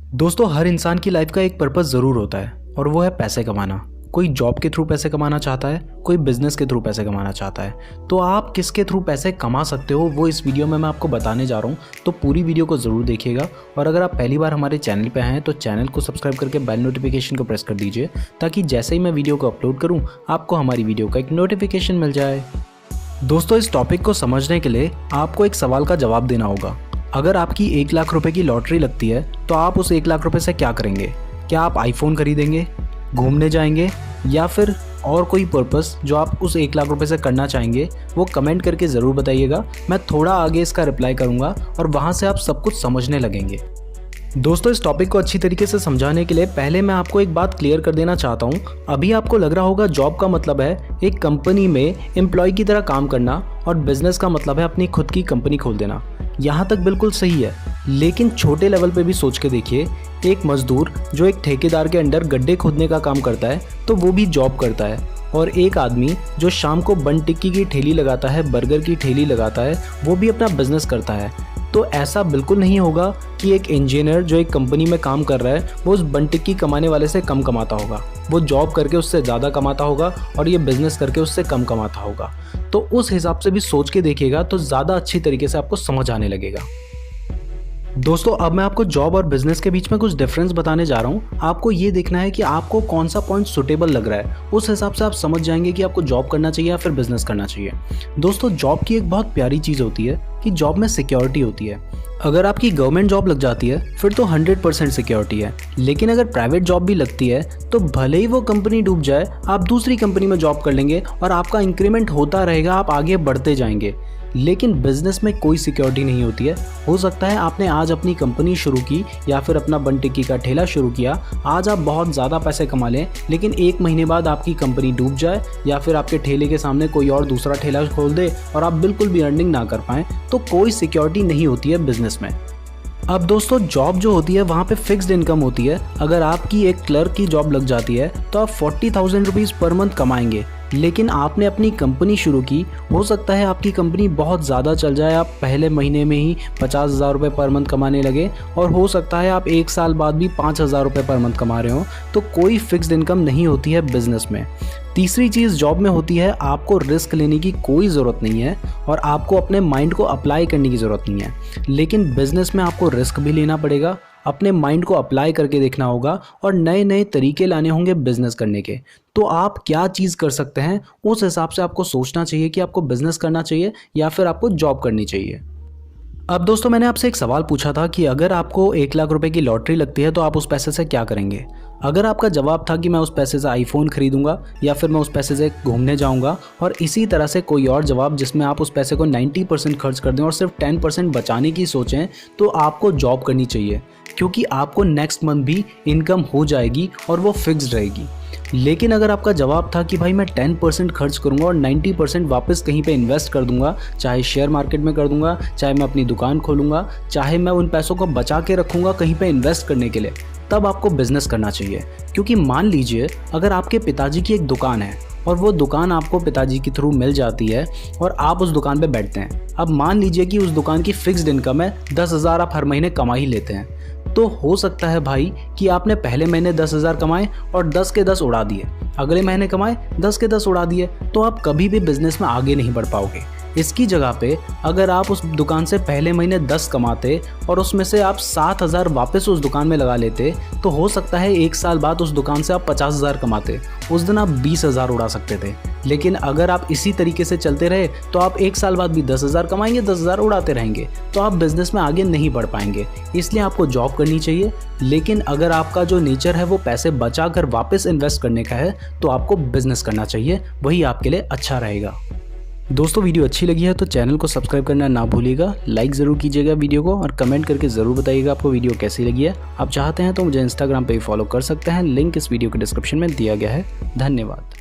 दोस्तों, हर इंसान की लाइफ का एक पर्पस ज़रूर होता है और वो है पैसे कमाना। कोई जॉब के थ्रू पैसे कमाना चाहता है, कोई बिजनेस के थ्रू पैसे कमाना चाहता है। तो आप किसके थ्रू पैसे कमा सकते हो वो इस वीडियो में मैं आपको बताने जा रहा हूँ। तो पूरी वीडियो को ज़रूर देखिएगा और अगर आप पहली बार हमारे चैनल पे हैं तो चैनल को सब्सक्राइब करके बेल नोटिफिकेशन को प्रेस कर दीजिए ताकि जैसे ही मैं वीडियो को अपलोड करूँ आपको हमारी वीडियो का एक नोटिफिकेशन मिल जाए। दोस्तों, इस टॉपिक को समझने के लिए आपको एक सवाल का जवाब देना होगा। अगर आपकी 1 लाख रुपए की लॉटरी लगती है तो आप उस 1 लाख रुपए से क्या करेंगे? क्या आप आईफोन खरीदेंगे, घूमने जाएंगे या फिर और कोई पर्पस जो आप उस 1 लाख रुपए से करना चाहेंगे वो कमेंट करके ज़रूर बताइएगा। मैं थोड़ा आगे इसका रिप्लाई करूँगा और वहाँ से आप सब कुछ समझने लगेंगे। दोस्तों, इस टॉपिक को अच्छी तरीके से समझाने के लिए पहले मैं आपको एक बात क्लियर कर देना चाहता हूँ। अभी आपको लग रहा होगा जॉब का मतलब है एक कंपनी में एम्प्लॉय की तरह काम करना और बिजनेस का मतलब है अपनी खुद की कंपनी खोल देना। यहाँ तक बिल्कुल सही है, लेकिन छोटे लेवल पे भी सोच के देखिए। एक मजदूर जो एक ठेकेदार के अंडर गड्ढे खोदने का काम करता है तो वो भी जॉब करता है, और एक आदमी जो शाम को बन टिक्की की ठेली लगाता है, बर्गर की ठेली लगाता है, वो भी अपना बिजनेस करता है। तो ऐसा बिल्कुल नहीं होगा कि एक इंजीनियर जो एक कंपनी में काम कर रहा है वो उस बन टिक्की कमाने वाले से कम कमाता होगा। वो जॉब करके उससे ज़्यादा कमाता होगा और ये बिजनेस करके उससे कम कमाता होगा। तो उस हिसाब से भी सोच के देखिएगा तो ज़्यादा अच्छी तरीके से आपको समझ आने लगेगा। दोस्तों, अब मैं आपको जॉब और बिजनेस के बीच में कुछ डिफरेंस बताने जा रहा हूँ। आपको ये देखना है कि आपको कौन सा पॉइंट सुटेबल लग रहा है, उस हिसाब से आप समझ जाएंगे कि आपको जॉब करना चाहिए या फिर बिजनेस करना चाहिए। दोस्तों, जॉब की एक बहुत प्यारी चीज़ होती है कि जॉब में सिक्योरिटी होती है। अगर आपकी गवर्नमेंट जॉब लग जाती है फिर तो 100% सिक्योरिटी है, लेकिन अगर प्राइवेट जॉब भी लगती है तो भले ही वो कंपनी डूब जाए, आप दूसरी कंपनी में जॉब कर लेंगे और आपका इंक्रीमेंट होता रहेगा, आप आगे बढ़ते जाएंगे। लेकिन बिजनेस में कोई सिक्योरिटी नहीं होती है। हो सकता है आपने आज अपनी कंपनी शुरू की या फिर अपना बन टिक्की का ठेला शुरू किया, आज आप बहुत ज़्यादा पैसे कमा लें, लेकिन 1 महीने बाद आपकी कंपनी डूब जाए या फिर आपके ठेले के सामने कोई और दूसरा ठेला खोल दे और आप बिल्कुल भी अर्निंग ना कर पाएँ, तो कोई सिक्योरिटी नहीं होती है बिजनेस में। अब दोस्तों, जॉब जो होती है वहाँ पे फिक्स्ड इनकम होती है। अगर आपकी एक क्लर्क की जॉब लग जाती है तो आप 40,000 रुपीज़ पर मंथ कमाएंगे, लेकिन आपने अपनी कंपनी शुरू की, हो सकता है आपकी कंपनी बहुत ज़्यादा चल जाए, आप पहले महीने में ही 50,000 रुपये पर मंथ कमाने लगे और हो सकता है आप 1 साल बाद भी 5,000 रुपये पर मंथ कमा रहे हो। तो कोई फिक्स्ड इनकम नहीं होती है बिजनेस में। तीसरी चीज़ जॉब में होती है, आपको रिस्क लेने की कोई ज़रूरत नहीं है और आपको अपने माइंड को अप्लाई करने की ज़रूरत नहीं है। लेकिन बिजनेस में आपको रिस्क भी लेना पड़ेगा, अपने माइंड को अप्लाई करके देखना होगा और नए नए तरीके लाने होंगे बिजनेस करने के। तो आप क्या चीज़ कर सकते हैं उस हिसाब से आपको सोचना चाहिए कि आपको बिजनेस करना चाहिए या फिर आपको जॉब करनी चाहिए। अब दोस्तों, मैंने आपसे एक सवाल पूछा था कि अगर आपको 1 लाख रुपए की लॉटरी लगती है तो आप उस पैसे से क्या करेंगे? अगर आपका जवाब था कि मैं उस पैसे से आईफोन खरीदूंगा या फिर मैं उस पैसे से घूमने जाऊंगा, और इसी तरह से कोई और जवाब जिसमें आप उस पैसे को 90% खर्च कर दें और सिर्फ 10% बचाने की सोचें, तो आपको जॉब करनी चाहिए, क्योंकि आपको नेक्स्ट मंथ भी इनकम हो जाएगी और वो फिक्स्ड रहेगी। लेकिन अगर आपका जवाब था कि भाई मैं 10% खर्च करूंगा और 90% वापस कहीं पे इन्वेस्ट कर दूंगा, चाहे शेयर मार्केट में कर दूंगा, चाहे मैं अपनी दुकान खोलूंगा, चाहे मैं उन पैसों को बचा के रखूंगा कहीं पे इन्वेस्ट करने के लिए, तब आपको बिजनेस करना चाहिए। क्योंकि मान लीजिए अगर आपके पिताजी की एक दुकान है और वो दुकान आपको पिताजी के थ्रू मिल जाती है और आप उस दुकान पे बैठते हैं। अब मान लीजिए कि उस दुकान की फिक्स्ड इनकम है 10,000, आप हर महीने कमा ही लेते हैं। तो हो सकता है भाई कि आपने पहले महीने 10,000 कमाए और 10 के 10 उड़ा दिए, अगले महीने कमाए 10 के 10 उड़ा दिए, तो आप कभी भी बिजनेस में आगे नहीं बढ़ पाओगे। इसकी जगह पे अगर आप उस दुकान से पहले महीने 10 कमाते और उसमें से आप 7,000 वापस उस दुकान में लगा लेते, तो हो सकता है 1 साल बाद उस दुकान से आप 50,000 कमाते। उस दिन आप 20,000 उड़ा सकते थे। लेकिन अगर आप इसी तरीके से चलते रहे तो आप 1 साल बाद भी 10,000 कमाएंगे, 10,000 उड़ाते रहेंगे, तो आप बिजनेस में आगे नहीं बढ़ पाएंगे। इसलिए आपको जॉब करनी चाहिए, लेकिन अगर आपका जो नेचर है वो पैसे बचा कर वापस इन्वेस्ट करने का है तो आपको बिजनेस करना चाहिए, वही आपके लिए अच्छा रहेगा। दोस्तों, वीडियो अच्छी लगी है तो चैनल को सब्सक्राइब करना ना भूलिएगा, लाइक ज़रूर कीजिएगा वीडियो को और कमेंट करके ज़रूर बताइएगा आपको वीडियो कैसी लगी है। आप चाहते हैं तो मुझे इंस्टाग्राम पे भी फॉलो कर सकते हैं, लिंक इस वीडियो के डिस्क्रिप्शन में दिया गया है। धन्यवाद।